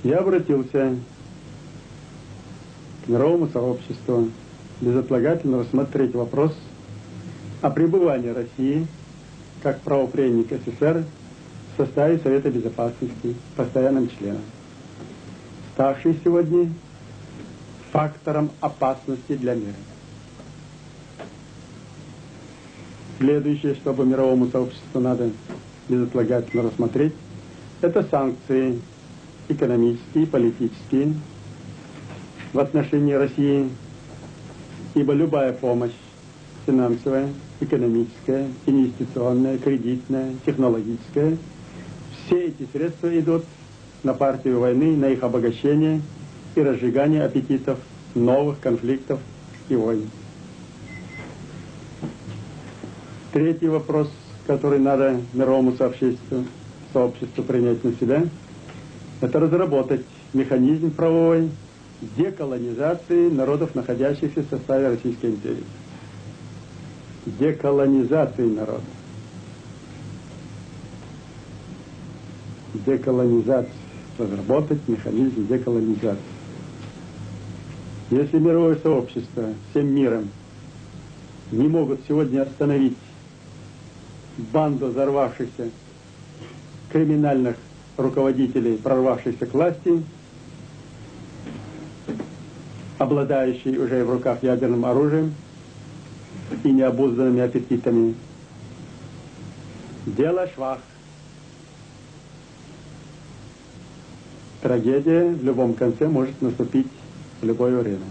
Я обратился к мировому сообществу безотлагательно рассмотреть вопрос о пребывании России как правопреемник СССР в составе Совета Безопасности постоянным членом, ставший сегодня фактором опасности для мира. Следующее, чтобы мировому сообществу надо безотлагательно рассмотреть, это санкции экономические, политические в отношении России, ибо любая помощь финансовая, экономическая, инвестиционная, кредитная, технологическая, все эти средства идут на партию войны, на их обогащение и разжигание аппетитов новых конфликтов и войн. Третий вопрос, который надо мировому сообществу принять на себя, это разработать механизм правовой деколонизации народов, находящихся в составе Российской империи. Деколонизации народов. Деколонизация. Разработать механизм деколонизации. Если мировое сообщество всем миром не могут сегодня остановить банду взорвавшихся криминальных руководителей, прорвавшихся к власти, обладающий уже в руках ядерным оружием и необузданными аппетитами. Дело швах. Трагедия в любом конце может наступить в любое время.